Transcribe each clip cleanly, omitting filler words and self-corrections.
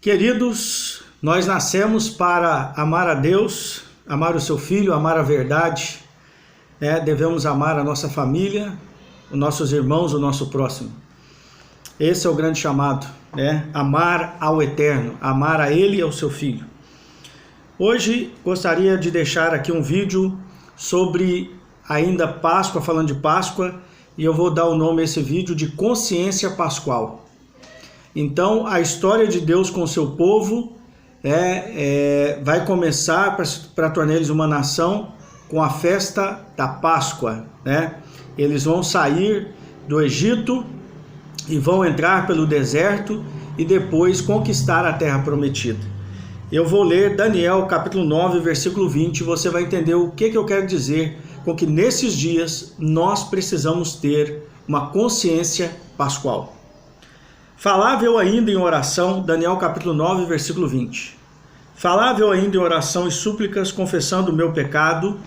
Queridos, nós nascemos para amar a Deus, amar o seu Filho, amar a verdade, devemos amar a nossa família, os nossos irmãos, o nosso próximo. Esse é o grande chamado, amar ao Eterno, amar a Ele e ao seu Filho. Hoje gostaria de deixar aqui um vídeo sobre ainda Páscoa, falando de Páscoa, e eu vou dar o nome a esse vídeo de Consciência Pascual. Então, a história de Deus com o seu povo vai começar para tornar eles uma nação com a festa da Páscoa. Eles vão sair do Egito e vão entrar pelo deserto e depois conquistar a terra prometida. Eu vou ler Daniel capítulo 9, versículo 20, e você vai entender o que eu quero dizer com que nesses dias nós precisamos ter uma consciência pascual. Falava eu ainda em oração, Daniel capítulo 9, versículo 20. Falava eu ainda em oração e súplicas, confessando o meu pecado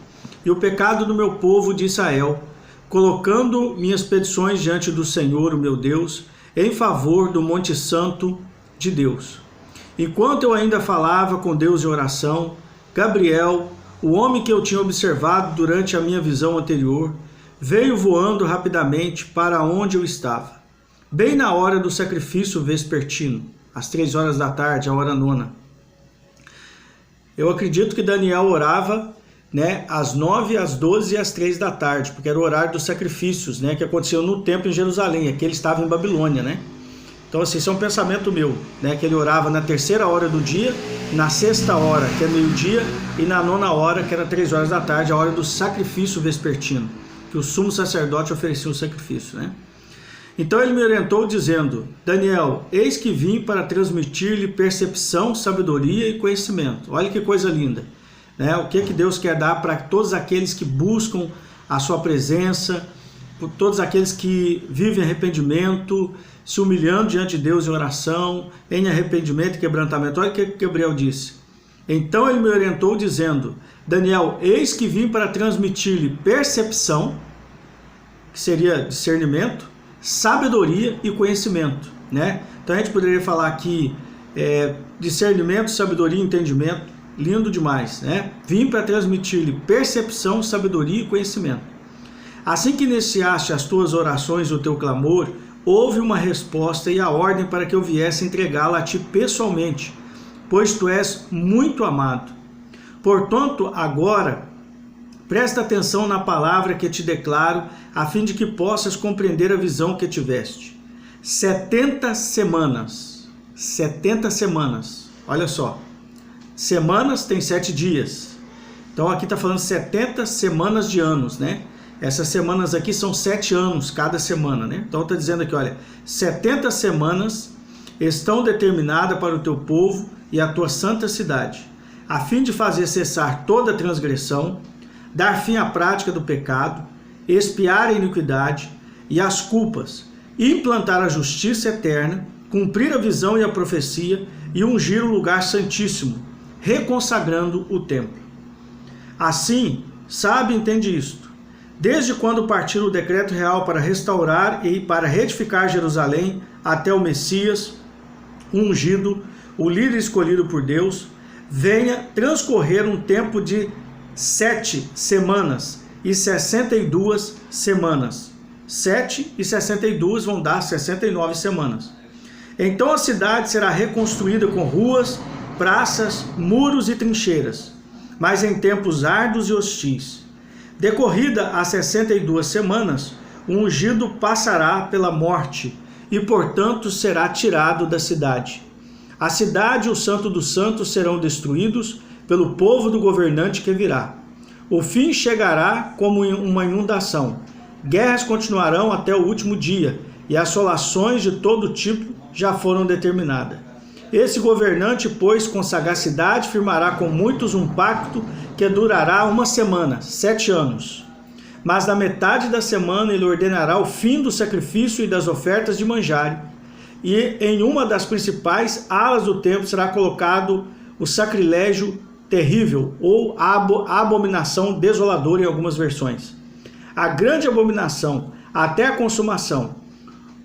e o pecado do meu povo de Israel, colocando minhas petições diante do Senhor, o meu Deus, em favor do Monte Santo de Deus. Enquanto eu ainda falava com Deus em oração, Gabriel, o homem que eu tinha observado durante a minha visão anterior, veio voando rapidamente para onde eu estava. Bem na hora do sacrifício vespertino, às 3 horas da tarde, a hora nona. Eu acredito que Daniel orava às 9, às 12 e às 3 da tarde, porque era o horário dos sacrifícios, que aconteceu no templo em Jerusalém, aqui ele estava em Babilônia, Então, assim, isso é um pensamento meu, que ele orava na 3ª hora do dia, na 6ª hora, que é meio-dia, e na 9ª hora, que era 3 horas da tarde, a hora do sacrifício vespertino, que o sumo sacerdote oferecia o sacrifício, Então ele me orientou dizendo: Daniel, eis que vim para transmitir-lhe percepção, sabedoria e conhecimento. Olha que coisa linda, O que Deus quer dar para todos aqueles que buscam a sua presença, por todos aqueles que vivem arrependimento, se humilhando diante de Deus em oração, em arrependimento e quebrantamento. Olha o que Gabriel disse. Então ele me orientou dizendo: Daniel, eis que vim para transmitir-lhe percepção, que seria discernimento, sabedoria e conhecimento, Então a gente poderia falar aqui discernimento, sabedoria e entendimento, lindo demais, Vim para transmitir-lhe percepção, sabedoria e conhecimento. Assim que iniciaste as tuas orações e o teu clamor, houve uma resposta e a ordem para que eu viesse entregá-la a ti pessoalmente, pois tu és muito amado. Portanto, agora, presta atenção na palavra que te declaro, a fim de que possas compreender a visão que tiveste. 70 semanas, olha só, semanas tem 7 dias, então aqui está falando 70 semanas de anos, Essas semanas aqui são 7 anos cada semana, Então está dizendo aqui, olha, 70 semanas estão determinadas para o teu povo e a tua santa cidade, a fim de fazer cessar toda transgressão, dar fim à prática do pecado, expiar a iniquidade e as culpas, implantar a justiça eterna, cumprir a visão e a profecia e ungir o lugar santíssimo, reconsagrando o templo. Assim, sabe e entende isto. Desde quando partir o decreto real para restaurar e para reedificar Jerusalém até o Messias, o ungido, o líder escolhido por Deus, venha transcorrer um tempo de 7 semanas e 62 semanas. 7 e 62 vão dar 69 semanas. Então a cidade será reconstruída com ruas, praças, muros e trincheiras, mas em tempos árduos e hostis. Decorrida as 62 semanas, o ungido passará pela morte e, portanto, será tirado da cidade. A cidade e o santo dos santos serão destruídos pelo povo do governante que virá. O fim chegará como uma inundação. Guerras continuarão até o último dia, e assolações de todo tipo já foram determinadas. Esse governante, pois, com sagacidade firmará com muitos um pacto que durará 1 semana, 7 anos. Mas na metade da semana ele ordenará o fim do sacrifício e das ofertas de manjar, e em uma das principais alas do templo será colocado o sacrilégio terrível, ou a abominação desoladora em algumas versões. A grande abominação, até a consumação.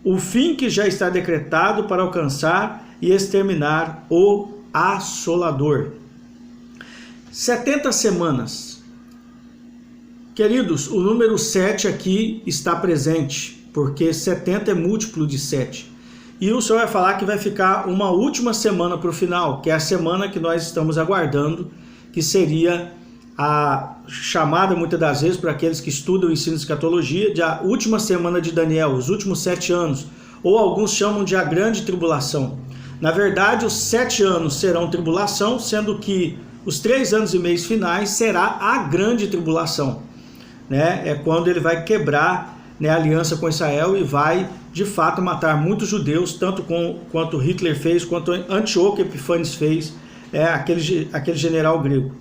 O fim que já está decretado para alcançar e exterminar o assolador. 70 semanas. Queridos, o número 7 aqui está presente, porque 70 é múltiplo de 7. E o Senhor vai falar que vai ficar uma última semana para o final, que é a semana que nós estamos aguardando, que seria a chamada muitas das vezes para aqueles que estudam o ensino de escatologia, de a última semana de Daniel, os últimos 7 anos, ou alguns chamam de a grande tribulação. Na verdade, os 7 anos serão tribulação, sendo que os 3 anos e meio finais será a grande tribulação, né? É quando ele vai quebrar, né, a aliança com Israel e vai, de fato, matar muitos judeus, tanto quanto Hitler fez, quanto Antíoco Epífanes fez, aquele general grego.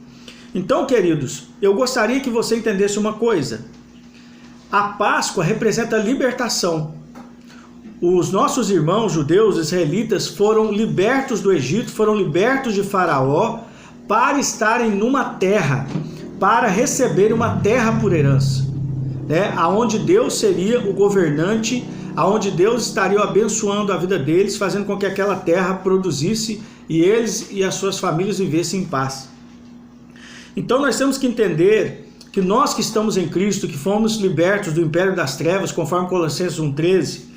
Então, queridos, eu gostaria que você entendesse uma coisa. A Páscoa representa a libertação. Os nossos irmãos judeus, israelitas, foram libertos do Egito, foram libertos de Faraó, para estarem numa terra, para receber uma terra por herança, né? Aonde Deus seria o governante, aonde Deus estaria abençoando a vida deles, fazendo com que aquela terra produzisse e eles e as suas famílias vivessem em paz. Então nós temos que entender que nós que estamos em Cristo, que fomos libertos do império das trevas, conforme Colossenses 1,13,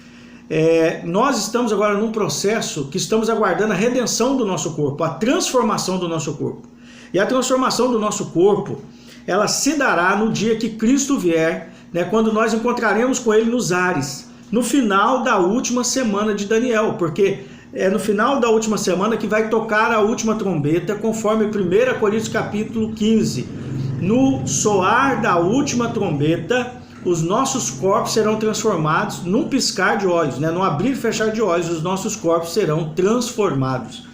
nós estamos agora num processo que estamos aguardando a redenção do nosso corpo, a transformação do nosso corpo. E a transformação do nosso corpo, ela se dará no dia que Cristo vier, né, quando nós encontraremos com Ele nos ares, no final da última semana de Daniel, porque é no final da última semana que vai tocar a última trombeta, conforme 1 Coríntios capítulo 15. No soar da última trombeta, os nossos corpos serão transformados num piscar de olhos, né? No abrir e fechar de olhos, os nossos corpos serão transformados.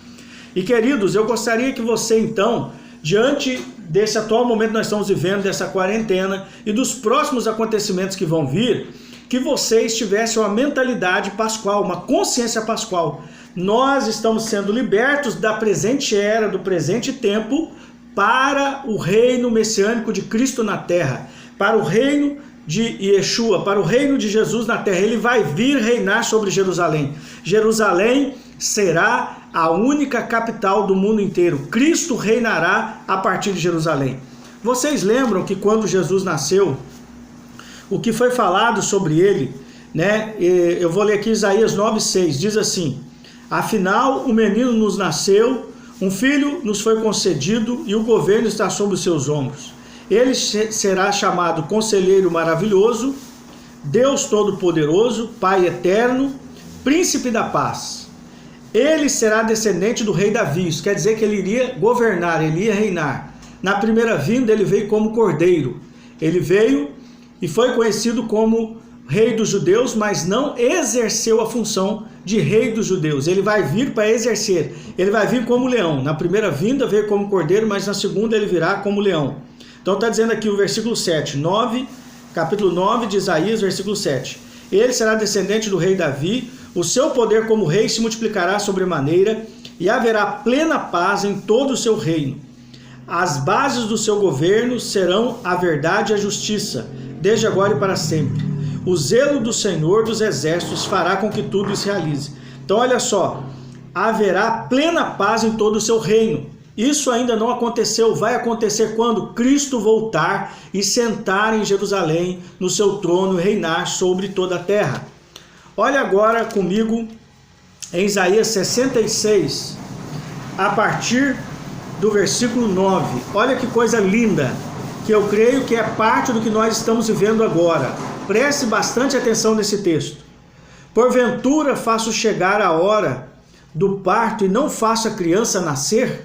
E queridos, eu gostaria que você então, diante desse atual momento que nós estamos vivendo, dessa quarentena e dos próximos acontecimentos que vão vir, que vocês tivessem uma mentalidade pascual, uma consciência pascual. Nós estamos sendo libertos da presente era, do presente tempo, para o reino messiânico de Cristo na terra, para o reino de Yeshua, para o reino de Jesus na terra. Ele vai vir reinar sobre Jerusalém. Jerusalém será a única capital do mundo inteiro. Cristo reinará a partir de Jerusalém. Vocês lembram que quando Jesus nasceu, o que foi falado sobre ele, né? Eu vou ler aqui Isaías 9,6, diz assim: afinal, um menino nos nasceu, um filho nos foi concedido e o governo está sobre os seus ombros. Ele será chamado Conselheiro Maravilhoso, Deus Todo-Poderoso, Pai Eterno, Príncipe da Paz. Ele será descendente do rei Davi, isso quer dizer que ele iria governar, ele ia reinar. Na primeira vinda ele veio como cordeiro, ele veio e foi conhecido como rei dos judeus, mas não exerceu a função de rei dos judeus. Ele vai vir para exercer, ele vai vir como leão. Na primeira vinda veio como cordeiro, mas na segunda ele virá como leão. Então está dizendo aqui o versículo 7, capítulo 9 de Isaías, versículo 7. Ele será descendente do rei Davi, o seu poder como rei se multiplicará sobremaneira, e haverá plena paz em todo o seu reino. As bases do seu governo serão a verdade e a justiça, desde agora e para sempre. O zelo do Senhor dos Exércitos fará com que tudo se realize. Então olha só, haverá plena paz em todo o seu reino. Isso ainda não aconteceu, vai acontecer quando Cristo voltar e sentar em Jerusalém, no seu trono, e reinar sobre toda a terra. Olha agora comigo em Isaías 66, a partir do versículo 9. Olha que coisa linda, que eu creio que é parte do que nós estamos vivendo agora. Preste bastante atenção nesse texto. Porventura faço chegar a hora do parto e não faço a criança nascer?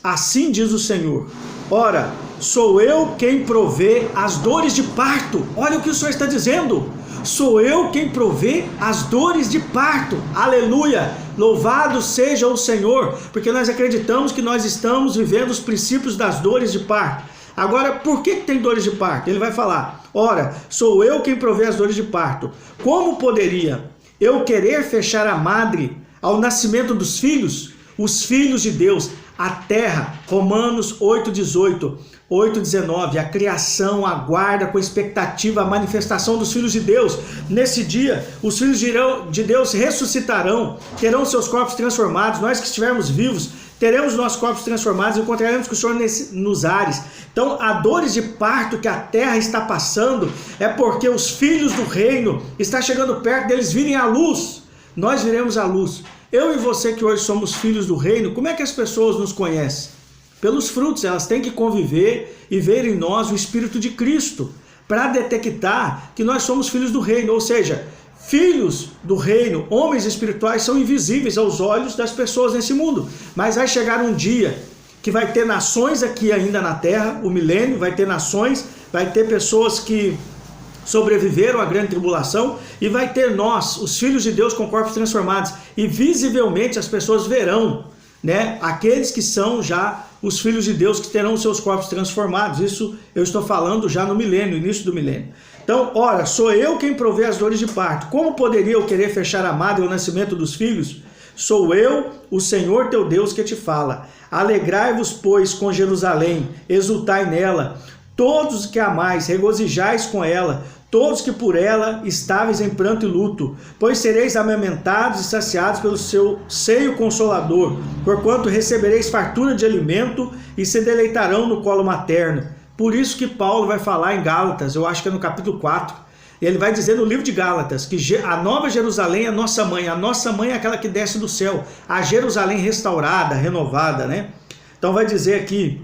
Assim diz o Senhor: ora, sou eu quem provê as dores de parto. Olha o que o Senhor está dizendo. Sou eu quem provê as dores de parto. Aleluia! Louvado seja o Senhor, porque nós acreditamos que nós estamos vivendo os princípios das dores de parto. Agora, por que tem dores de parto? Ele vai falar: ora, sou eu quem provê as dores de parto. Como poderia eu querer fechar a madre ao nascimento dos filhos? Os filhos de Deus, A terra, Romanos 8:18, 8:19, a criação aguarda com expectativa a manifestação dos filhos de Deus. Nesse dia, os filhos de Deus ressuscitarão, terão seus corpos transformados. Nós que estivermos vivos, teremos nossos corpos transformados e encontraremos com o Senhor nos ares. Então, a dores de parto que a terra está passando é porque os filhos do reino estão chegando perto deles virem à luz. Nós viremos à luz. Eu e você que hoje somos filhos do reino, como é que as pessoas nos conhecem? Pelos frutos, elas têm que conviver e ver em nós o Espírito de Cristo, para detectar que nós somos filhos do reino, ou seja, filhos do reino, homens espirituais são invisíveis aos olhos das pessoas nesse mundo, mas vai chegar um dia que vai ter nações aqui ainda na terra, o milênio, vai ter nações, vai ter pessoas que sobreviveram à grande tribulação e vai ter nós, os filhos de Deus com corpos transformados, e visivelmente as pessoas verão, né, aqueles que são já os filhos de Deus que terão seus corpos transformados. Isso eu estou falando já no milênio, início do milênio. Então, ora, sou eu quem provê as dores de parto. Como poderia eu querer fechar a madre ao nascimento dos filhos? Sou eu, o Senhor teu Deus, que te fala. Alegrai-vos, pois, com Jerusalém, exultai nela. Todos que amais, regozijais com ela, todos que por ela estáveis em pranto e luto, pois sereis amamentados e saciados pelo seu seio consolador, porquanto recebereis fartura de alimento e se deleitarão no colo materno. Por isso que Paulo vai falar em Gálatas, eu acho que é no capítulo 4, ele vai dizer no livro de Gálatas, que a nova Jerusalém é a nossa mãe é aquela que desce do céu, a Jerusalém restaurada, renovada, né? Então vai dizer aqui,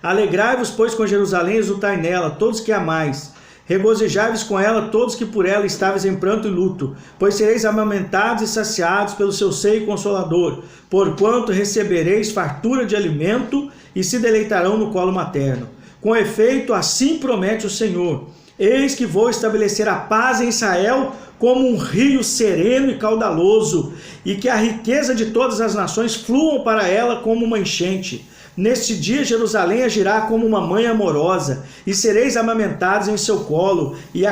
alegrai-vos, pois, com Jerusalém, exultai nela, todos que amais. Regozijai-vos com ela, todos que por ela estáveis em pranto e luto, pois sereis amamentados e saciados pelo seu seio consolador, porquanto recebereis fartura de alimento e se deleitarão no colo materno. Com efeito, assim promete o Senhor, eis que vou estabelecer a paz em Israel como um rio sereno e caudaloso, e que a riqueza de todas as nações fluam para ela como uma enchente. Neste dia Jerusalém agirá como uma mãe amorosa, e sereis amamentados em seu colo e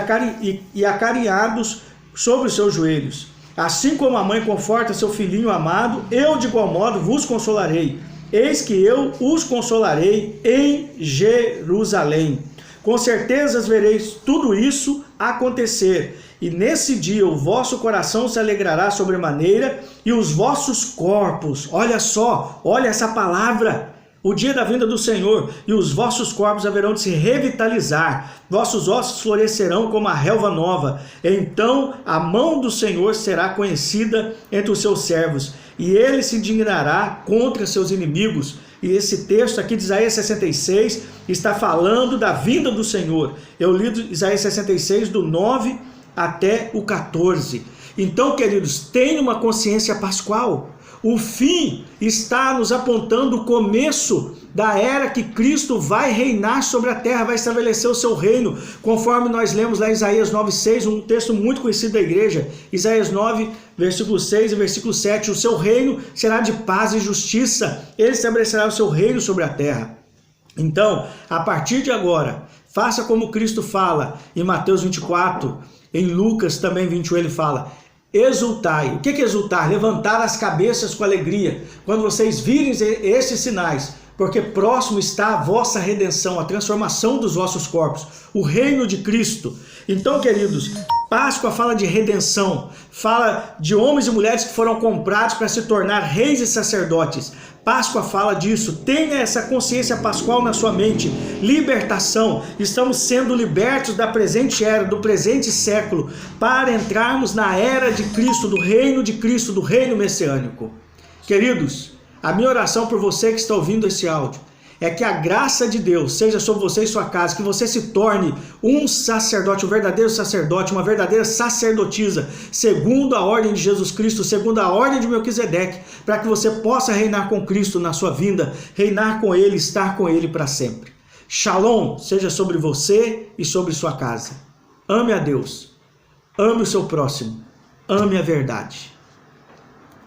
acarinhados sobre os seus joelhos. Assim como a mãe conforta seu filhinho amado, eu de igual modo vos consolarei. Eis que eu os consolarei em Jerusalém. Com certeza vereis tudo isso acontecer, e nesse dia o vosso coração se alegrará sobremaneira, e os vossos corpos, olha só, olha essa palavra, o dia da vinda do Senhor, e os vossos corpos haverão de se revitalizar, vossos ossos florescerão como a relva nova. Então a mão do Senhor será conhecida entre os seus servos, e ele se indignará contra seus inimigos. E esse texto aqui de Isaías 66 está falando da vinda do Senhor. Eu li Isaías 66 do 9 até o 14. Então, queridos, tenha uma consciência pascual. O fim está nos apontando o começo da era que Cristo vai reinar sobre a terra, vai estabelecer o seu reino, conforme nós lemos lá em Isaías 9:6, um texto muito conhecido da igreja. Isaías 9, versículo 6 e versículo 7, o seu reino será de paz e justiça, ele estabelecerá o seu reino sobre a terra. Então, a partir de agora, faça como Cristo fala em Mateus 24, em Lucas também 21 ele fala, exultai. O que é exultar? Levantar as cabeças com alegria, quando vocês virem esses sinais, porque próximo está a vossa redenção, a transformação dos vossos corpos, o reino de Cristo. Então, queridos, Páscoa fala de redenção, fala de homens e mulheres que foram comprados para se tornar reis e sacerdotes. Páscoa fala disso, tenha essa consciência pascual na sua mente, libertação, estamos sendo libertos da presente era, do presente século, para entrarmos na era de Cristo, do reino messiânico. Queridos, a minha oração por você que está ouvindo esse áudio, é que a graça de Deus seja sobre você e sua casa, que você se torne um sacerdote, um verdadeiro sacerdote, uma verdadeira sacerdotisa, segundo a ordem de Jesus Cristo, segundo a ordem de Melquisedeque, para que você possa reinar com Cristo na sua vinda, reinar com Ele, estar com Ele para sempre. Shalom seja sobre você e sobre sua casa. Ame a Deus, ame o seu próximo, ame a verdade.